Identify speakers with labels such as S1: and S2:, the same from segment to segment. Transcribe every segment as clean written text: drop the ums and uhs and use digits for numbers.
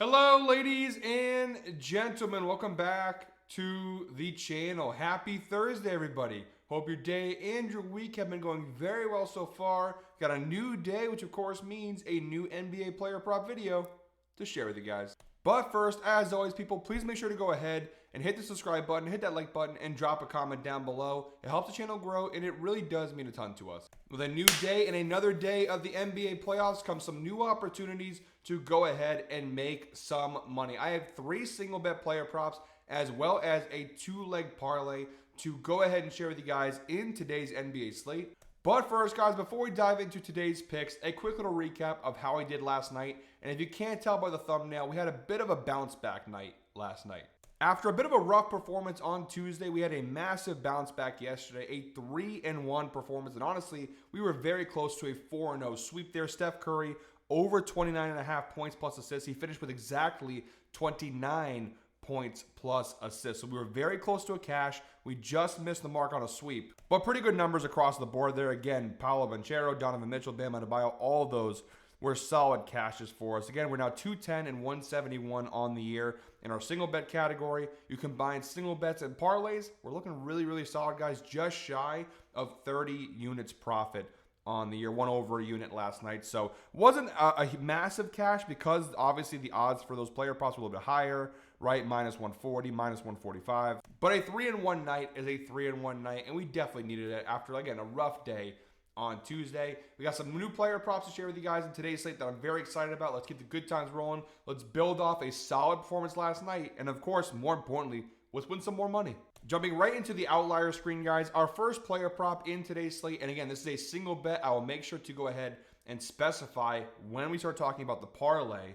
S1: Hello, ladies and gentlemen. Welcome back to the channel. Happy Thursday, everybody. Hope your day and your week have been going very well so far. Got a new day, which of course means a new NBA player prop video to share with you guys. But first, as always, people, please make sure to go ahead and hit the subscribe button, hit that like button, and drop a comment down below. It helps the channel grow, and it really does mean a ton to us. With a new day and another day of the NBA playoffs comes some new opportunities to go ahead and make some money. I have 3 single bet player props as well as a 2-leg parlay to go ahead and share with you guys in today's NBA slate. But first, guys, before we dive into today's picks, a quick little recap of how I did last night. And if you can't tell by the thumbnail, we had a bit of a bounce back night last night. After a bit of a rough performance on Tuesday, we had a massive bounce back yesterday, a 3-1 performance. And honestly, we were very close to a 4-0 sweep there. Steph Curry over 29.5 points plus assists. He finished with exactly 29 points plus assists. So we were very close to a cash. We just missed the mark on a sweep. But pretty good numbers across the board there. Again, Paolo Banchero, Donovan Mitchell, Bam Adebayo, all of those were solid cashes for us. Again, we're now 210 and 171 on the year. In our single bet category, you combine single bets and parlays, we're looking really, really solid, guys. Just shy of 30 units profit on the year, 1 over a unit last night. So wasn't a massive cash because obviously the odds for those player props were a little bit higher, right? Minus 140, minus 145. But a 3-1 night is a 3-1 night, and we definitely needed it after, again, a rough day on Tuesday. We got some new player props to share with you guys in today's slate that I'm very excited about. Let's keep the good times rolling. Let's build off a solid performance last night. And of course, more importantly, let's win some more money. Jumping right into the outlier screen, guys, our first player prop in today's slate. And again, this is a single bet. I will make sure to go ahead and specify when we start talking about the parlay.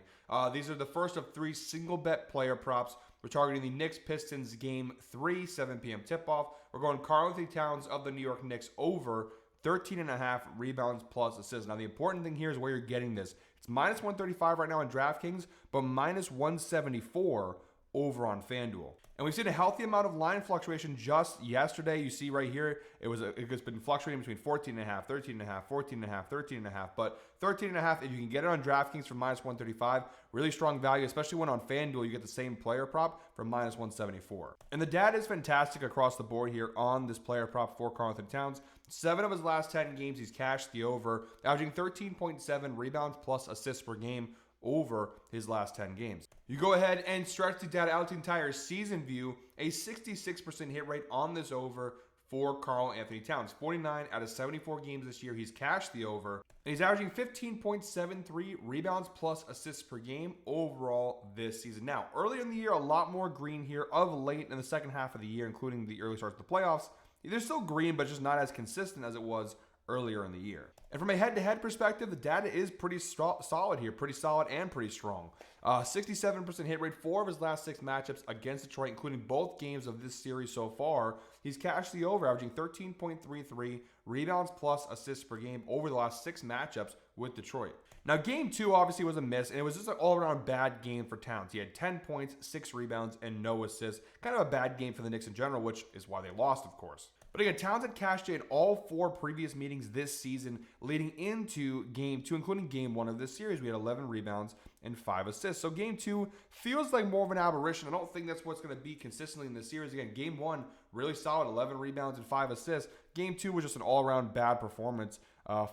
S1: These are the first of 3 single bet player props. We're targeting the Knicks-Pistons game 3, 7 p.m. tip-off. We're going Karl-Anthony Towns of the New York Knicks over 13.5 rebounds plus assists. Now, the important thing here is where you're getting this. It's minus 135 right now on DraftKings, but minus 174 over on FanDuel. And we've seen a healthy amount of line fluctuation just yesterday. You see right here, it's been fluctuating between 14.5, 13.5, 14.5, 13.5. But 13.5, if you can get it on DraftKings for minus 135, really strong value, especially when on FanDuel you get the same player prop for minus 174. And the data is fantastic across the board here on this player prop for Karl-Anthony Towns. 7 of his last 10 games, he's cashed the over, averaging 13.7 rebounds plus assists per game over his last 10 games. You go ahead and stretch the data out to the entire season view, a 66% hit rate on this over for Karl-Anthony Towns. 49 out of 74 games this year, he's cashed the over. And he's averaging 15.73 rebounds plus assists per game overall this season. Now, earlier in the year, a lot more green here. Of late in the second half of the year, including the early starts of the playoffs, they're still green, but just not as consistent as it was earlier in the year. And from a head-to-head perspective, the data is pretty solid here, pretty solid and pretty strong. 67% hit rate, 4 of his last 6 matchups against Detroit, including both games of this series so far. He's cashed the over, averaging 13.33 rebounds plus assists per game over the last 6 matchups with Detroit. Now, game 2 obviously was a miss, and it was just an all-around bad game for Towns. He had 10 points, 6 rebounds, and no assists. Kind of a bad game for the Knicks in general, which is why they lost, of course. But again, Towns had cashed in all 4 previous meetings this season leading into game 2, including game 1 of this series. We had 11 rebounds and 5 assists. So game 2 feels like more of an aberration. I don't think that's what's going to be consistently in this series. Again, game 1, really solid, 11 rebounds and 5 assists. Game 2 was just an all-around bad performance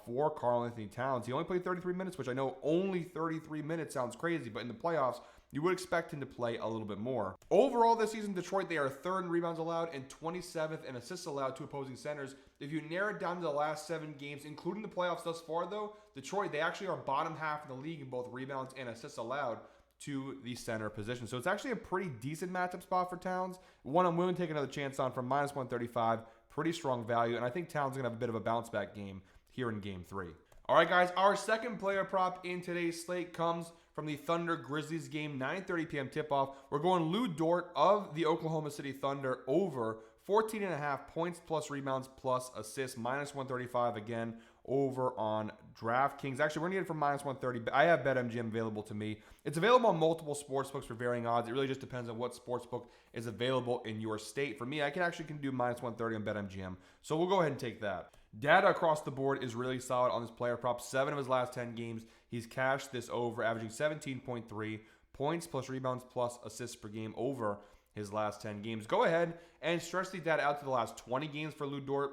S1: for Karl-Anthony Towns. He only played 33 minutes, which I know only 33 minutes sounds crazy, but in the playoffs, you would expect him to play a little bit more. Overall this season, Detroit, they are 3rd in rebounds allowed and 27th in assists allowed to opposing centers. If you narrow it down to the last 7 games, including the playoffs thus far, though, Detroit, they actually are bottom half in the league in both rebounds and assists allowed to the center position. So it's actually a pretty decent matchup spot for Towns. One I'm willing to take another chance on from minus 135. Pretty strong value, and I think Towns is going to have a bit of a bounce back game here in game 3. All right, guys, our second player prop in today's slate comes from the Thunder Grizzlies game, 9:30 p.m. tip-off. We're going Lou Dort of the Oklahoma City Thunder over 14.5 points plus rebounds plus assists, minus 135 again over on DraftKings. Actually, we're going to get it for minus 130, but I have BetMGM available to me. It's available on multiple sportsbooks for varying odds. It really just depends on what sportsbook is available in your state. For me, I can do minus 130 on BetMGM, so we'll go ahead and take that. Data across the board is really solid on this player prop. 7 of his last 10 games, he's cashed this over, averaging 17.3 points plus rebounds plus assists per game over his last 10 games. Go ahead and stretch the data out to the last 20 games for Lou Dort.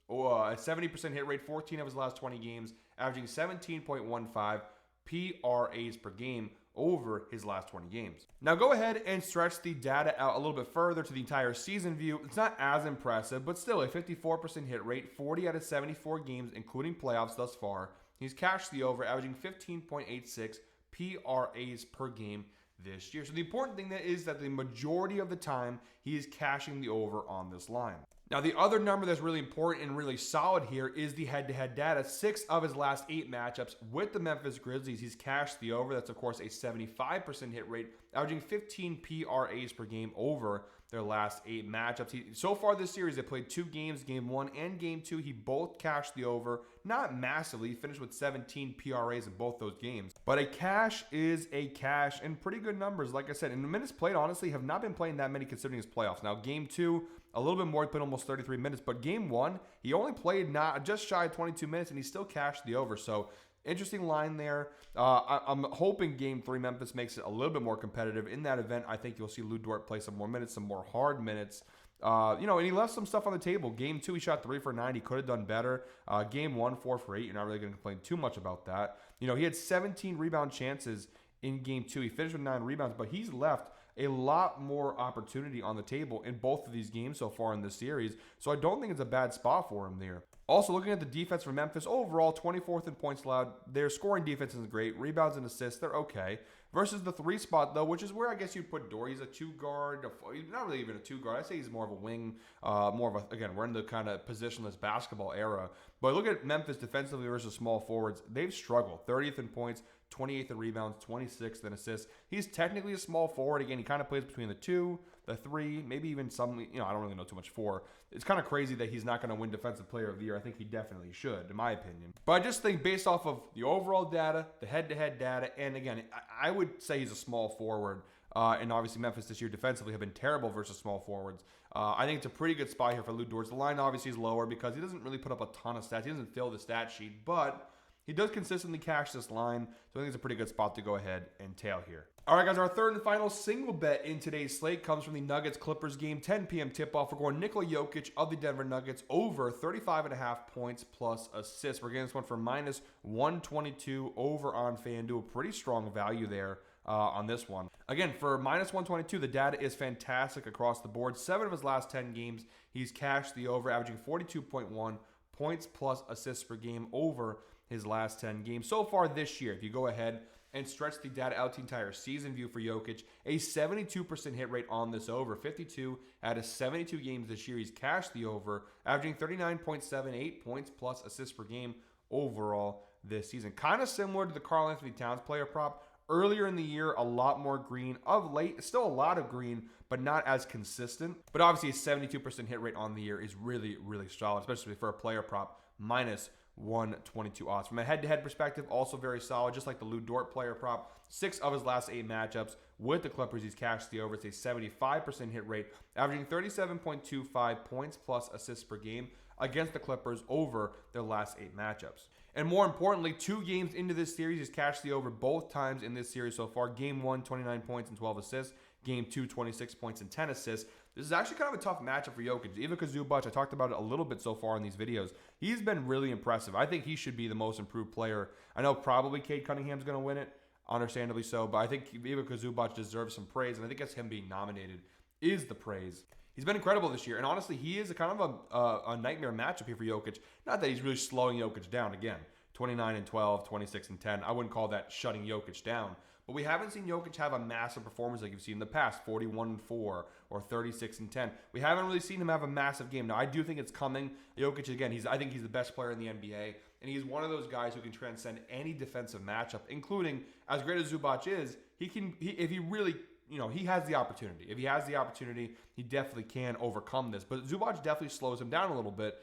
S1: A 70% hit rate, 14 of his last 20 games, averaging 17.15 PRAs per game over his last 20 games. Now go ahead and stretch the data out a little bit further to the entire season view. It's not as impressive, but still a 54% hit rate, 40 out of 74 games, including playoffs thus far. He's cashed the over, averaging 15.86 PRAs per game this year. So the important thing is that the majority of the time he is cashing the over on this line. Now, the other number that's really important and really solid here is the head-to-head data. 6 of his last 8 matchups with the Memphis Grizzlies, he's cashed the over. That's, of course, a 75% hit rate, averaging 15 PRAs per game over their last 8 matchups. So far this series, they played 2 games, Game 1 and Game 2. He both cashed the over, not massively. He finished with 17 PRAs in both those games. But a cash is a cash, and pretty good numbers, like I said. And the minutes played, honestly, have not been playing that many considering his playoffs. Now, Game 2, a little bit more, he played almost 33 minutes. But Game 1, he only played just shy of 22 minutes, and he still cashed the over. So, interesting line there. I'm hoping Game 3 Memphis makes it a little bit more competitive. In that event, I think you'll see Lou Dort play some more minutes, some more hard minutes. And he left some stuff on the table. Game 2, he shot 3 for 9. He could have done better. Game 1, 4 for 8. You're not really going to complain too much about that. He had 17 rebound chances in Game 2. He finished with 9 rebounds, but he's left a lot more opportunity on the table in both of these games so far in this series. So I don't think it's a bad spot for him there. Also, looking at the defense for Memphis, overall, 24th in points allowed. Their scoring defense isn't great. Rebounds and assists, they're okay. Versus the 3 spot, though, which is where I guess you'd put Dort. He's a 2 guard. He's not really even a 2 guard. I'd say he's more of a wing. Again, we're in the kind of positionless basketball era. But look at Memphis defensively versus small forwards. They've struggled. 30th in points, 28th in rebounds, 26th in assists. He's technically a small forward. Again, he kind of plays between the 2, the 3, maybe even some, I don't really know too much 4. It's kind of crazy that he's not going to win Defensive Player of the Year. I think he definitely should, in my opinion. But I just think based off of the overall data, the head-to-head data, and again, I would say he's a small forward. And obviously Memphis this year defensively have been terrible versus small forwards. I think it's a pretty good spot here for Lou Dort. The line obviously is lower because he doesn't really put up a ton of stats. He doesn't fill the stat sheet, but he does consistently cash this line, so I think it's a pretty good spot to go ahead and tail here. All right, guys, our third and final single bet in today's slate comes from the Nuggets-Clippers game, 10 p.m. tip-off. We're going Nikola Jokic of the Denver Nuggets over 35.5 points plus assists. We're getting this one for minus 122 over on FanDuel. Pretty strong value there on this one. Again, for minus 122, the data is fantastic across the board. 7 of his last 10 games, he's cashed the over, averaging 42.1 points plus assists per game over his last 10 games. So far this year, if you go ahead and stretch the data out to the entire season view for Jokic, a 72% hit rate on this over. 52 out of 72 games this year, he's cashed the over, averaging 39.78 points plus assists per game overall this season. Kind of similar to the Karl Anthony Towns player prop. Earlier in the year, a lot more green. Of late, still a lot of green, but not as consistent. But obviously, a 72% hit rate on the year is really, really solid, especially for a player prop minus 122 odds. From a head-to-head perspective, also very solid, just like the Lou Dort player prop. 6 of his last 8 matchups with the Clippers, he's cashed the over. It's a 75% hit rate, averaging 37.25 points plus assists per game against the Clippers over their last 8 matchups. And more importantly, 2 games into this series, he's cashed the over both times in this series so far. Game 1, 29 points and 12 assists. Game 2, 26 points and 10 assists. This is actually kind of a tough matchup for Jokic. Ivica Zubac, I talked about it a little bit so far in these videos. He's been really impressive. I think he should be the most improved player. I know probably Cade Cunningham's going to win it, understandably so, but I think Ivica Zubac deserves some praise, and I think that's him being nominated is the praise. He's been incredible this year, and honestly, he is a kind of a nightmare matchup here for Jokic. Not that he's really slowing Jokic down. Again, 29 and 12, 26 and 10. I wouldn't call that shutting Jokic down. But we haven't seen Jokic have a massive performance like you've seen in the past, 41 and 4 or 36 and 10. We haven't really seen him have a massive game. Now, I do think it's coming. Jokic, again, I think he's the best player in the NBA, and he's one of those guys who can transcend any defensive matchup, including, as great as Zubac is, if he really, he has the opportunity. If he has the opportunity, he definitely can overcome this. But Zubac definitely slows him down a little bit,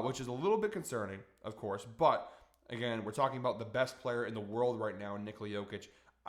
S1: which is a little bit concerning, of course. But again, we're talking about the best player in the world right now, Nikola Jokic.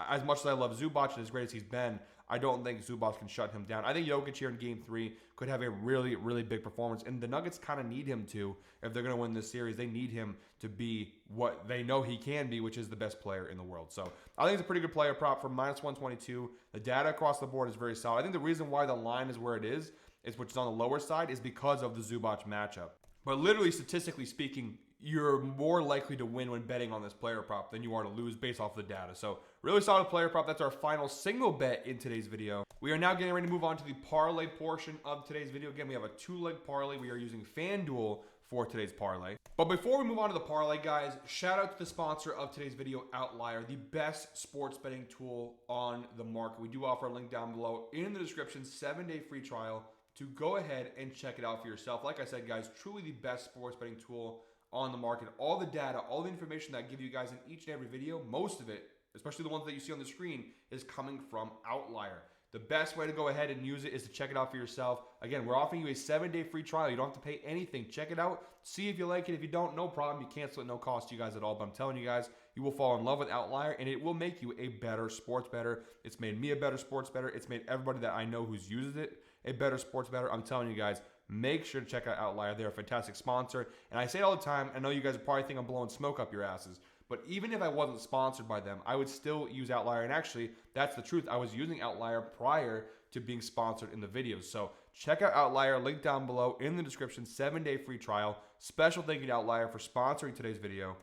S1: as much as I love Zubac and as great as he's been, I don't think Zubac can shut him down. I think Jokic here in Game 3 could have a really, really big performance, and the Nuggets kind of need him to if they're going to win this series. They need him to be what they know he can be, which is the best player in the world. So I think it's a pretty good player prop for -122. The data across the board is very solid. I think the reason why the line is where it is which is on the lower side, is because of the Zubac matchup. But literally, statistically speaking, you're more likely to win when betting on this player prop than you are to lose based off the data. So really solid player prop. That's our final single bet in today's video. We are now getting ready to move on to the parlay portion of today's video. Again, we have a 2-leg parlay. We are using FanDuel for today's parlay. But before we move on to the parlay, guys, shout out to the sponsor of today's video, Outlier, the best sports betting tool on the market. We do offer a link down below in the description, 7-day free trial to go ahead and check it out for yourself. Like I said, guys, truly the best sports betting tool on the market. All the data, all the information that I give you guys in each and every video, most of it, especially the ones that you see on the screen, is coming from Outlier. The best way to go ahead and use it is to check it out for yourself. Again, we're offering you a 7-day free trial. You don't have to pay anything. Check it out. See if you like it. If you don't, no problem. You cancel it. No cost to you guys at all. But I'm telling you guys, you will fall in love with Outlier, and it will make you a better sports bettor. It's made me a better sports bettor. It's made everybody that I know who's used it a better sports bettor. I'm telling you guys, make sure to check out Outlier. They're a fantastic sponsor. And I say it all the time. I know you guys probably think I'm blowing smoke up your asses. But even if I wasn't sponsored by them, I would still use Outlier. And actually, that's the truth. I was using Outlier prior to being sponsored in the videos. So check out Outlier. Link down below in the description. 7-day free trial. Special thank you to Outlier for sponsoring today's video.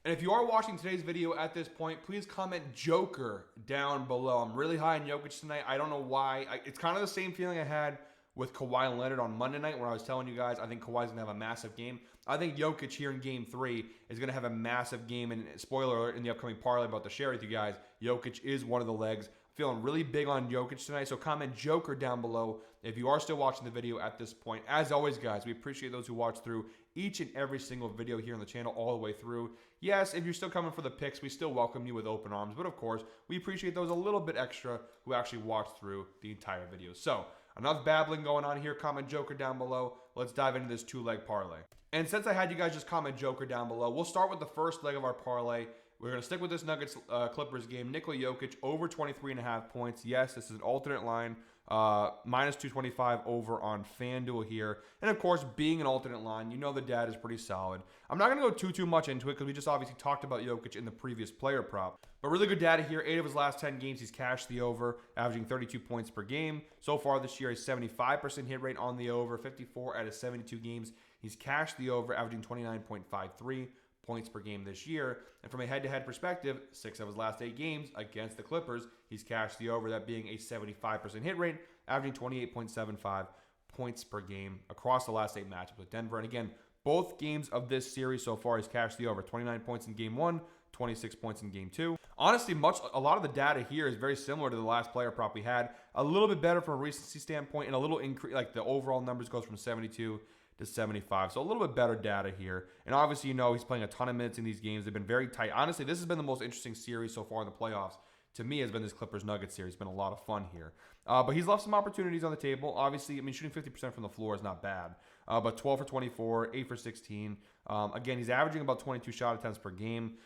S1: And if you are watching today's video at this point, please comment Joker down below. I'm really high on Jokic tonight. I don't know why. It's kind of the same feeling I had with Kawhi Leonard on Monday night when I was telling you guys I think Kawhi's going to have a massive game. I think Jokic here in Game 3 is going to have a massive game. And spoiler alert, in the upcoming parlay about to share with you guys, Jokic is one of the legs. Feeling really big on Jokic tonight, so comment Joker down below if you are still watching the video at this point. As always, guys, we appreciate those who watch through each and every single video here on the channel all the way through. Yes, if you're still coming for the picks, we still welcome you with open arms. But of course, we appreciate those a little bit extra who actually watch through the entire video. So enough babbling going on here. Comment Joker down below. Let's dive into this 2-leg parlay. And since I had you guys just comment Joker down below, we'll start with the first leg of our parlay. We're going to stick with this Nuggets-Clippers game. Nikola Jokic over 23.5 points. Yes, this is an alternate line. -225 over on FanDuel here. And of course, being an alternate line, you know the data is pretty solid. I'm not going to go too much into it because we just obviously talked about Jokic in the previous player prop. But really good data here. 8 of his last 10 games, he's cashed the over, averaging 32 points per game. So far this year, a 75% hit rate on the over. 54 out of 72 games, he's cashed the over, averaging 29.53 points per game this year. And from a head-to-head perspective, 6 of his last 8 games against the Clippers, he's cashed the over, that being a 75% hit rate, averaging 28.75 points per game across the last 8 matchups with Denver. And again, both games of this series so far, he's cashed the over. 29 points in Game 1, 26 points in Game 2. Honestly, a lot of the data here is very similar to the last player prop we had. A little bit better from a recency standpoint, and a little increase, like the overall numbers goes from 72 to 75. So a little bit better data here. And obviously, you know, he's playing a ton of minutes in these games. They've been very tight. Honestly, this has been the most interesting series so far in the playoffs. To me, has been this Clippers-Nuggets series. It's been a lot of fun here. But he's left some opportunities on the table. Obviously, I mean, shooting 50% from the floor is not bad. But 12 for 24, 8 for 16. Again, he's averaging about 22 shot attempts per game.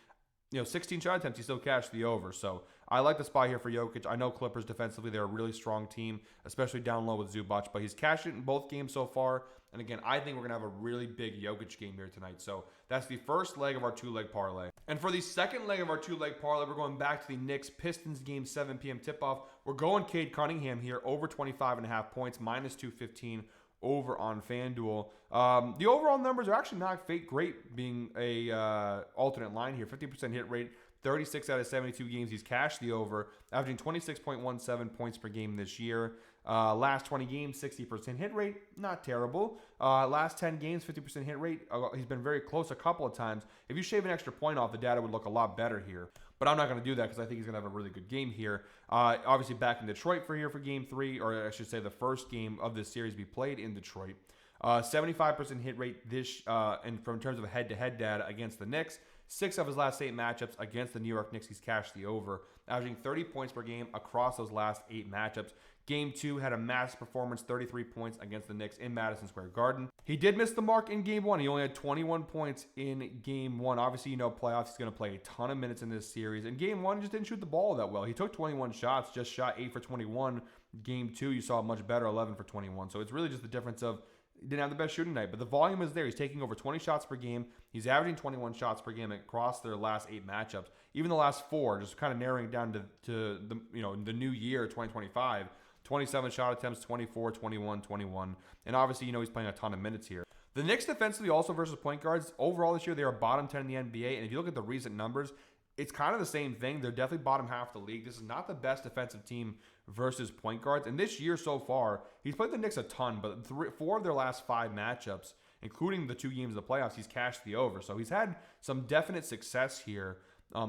S1: 16 shot attempts, he still cashed the over. So I like the spot here for Jokic. I know Clippers defensively, they're a really strong team, especially down low with Zubac. But he's cashed it in both games so far. And again, I think we're going to have a really big Jokic game here tonight. So that's the first leg of our 2-leg parlay. And for the second leg of our 2-leg parlay, we're going back to the Knicks-Pistons game, 7 p.m. tip-off. We're going Cade Cunningham here, over 25.5 points, -215 over on FanDuel. The overall numbers are actually not great being a alternate line here. 50% hit rate, 36 out of 72 games. He's cashed the over, averaging 26.17 points per game this year. Last 20 games, 60% hit rate, not terrible. Last 10 games, 50% hit rate. He's been very close a couple of times. If you shave an extra point off, the data would look a lot better here. But I'm not going to do that because I think he's going to have a really good game here. Obviously back in Detroit for Game 3, or I should say the first game of this series be played in Detroit. 75% hit rate and from terms of head-to-head data against the Knicks. 6 of his last 8 matchups against the New York Knicks, he's cashed the over, averaging 30 points per game across those last 8 matchups. Game 2 had a massive performance, 33 points against the Knicks in Madison Square Garden. He did miss the mark in Game 1. He only had 21 points in Game 1. Obviously, playoffs, he's going to play a ton of minutes in this series. In Game 1, he just didn't shoot the ball that well. He took 21 shots, just shot 8 for 21. Game 2, you saw much better, 11 for 21. So it's really just the difference of he didn't have the best shooting night, but the volume is there. He's taking over 20 shots per game. He's averaging 21 shots per game across their last 8 matchups. Even the last 4, just kind of narrowing it down to the new year, 2025. 27 shot attempts, 24, 21, 21. And obviously, he's playing a ton of minutes here. The Knicks defensively also versus point guards, overall this year, they are bottom 10 in the NBA. And if you look at the recent numbers, it's kind of the same thing. They're definitely bottom half of the league. This is not the best defensive team versus point guards. And this year so far, he's played the Knicks a ton, but 4 of their last 5 matchups, including the 2 games of the playoffs, he's cashed the over. So he's had some definite success here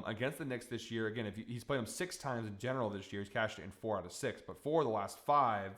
S1: against the Knicks this year. Again, if he's played them 6 times in general this year, he's cashed it in 4 out of 6. But 4 of the last 5,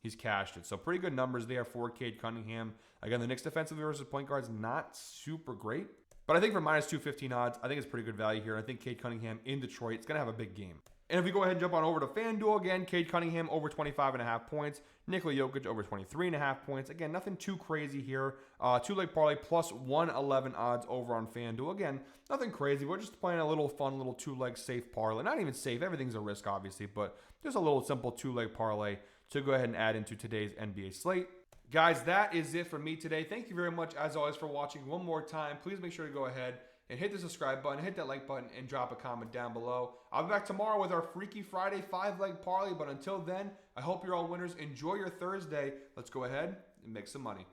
S1: he's cashed it. So pretty good numbers there for Cade Cunningham. Again, the Knicks defensively versus point guards, not super great. But I think for minus 215 odds, I think it's pretty good value here. I think Cade Cunningham in Detroit is going to have a big game. And if we go ahead and jump on over to FanDuel again, Cade Cunningham over 25.5 points. Nikola Jokic over 23.5 points. Again, nothing too crazy here. 2-leg parlay plus 111 odds over on FanDuel. Again, nothing crazy. We're just playing a little fun, little 2-leg safe parlay. Not even safe. Everything's a risk, obviously. But just a little simple 2-leg parlay to go ahead and add into today's NBA slate. Guys, that is it for me today. Thank you very much, as always, for watching. One more time, please make sure to go ahead and hit the subscribe button, hit that like button, and drop a comment down below. I'll be back tomorrow with our Freaky Friday 5-leg parlay, but until then, I hope you're all winners. Enjoy your Thursday. Let's go ahead and make some money.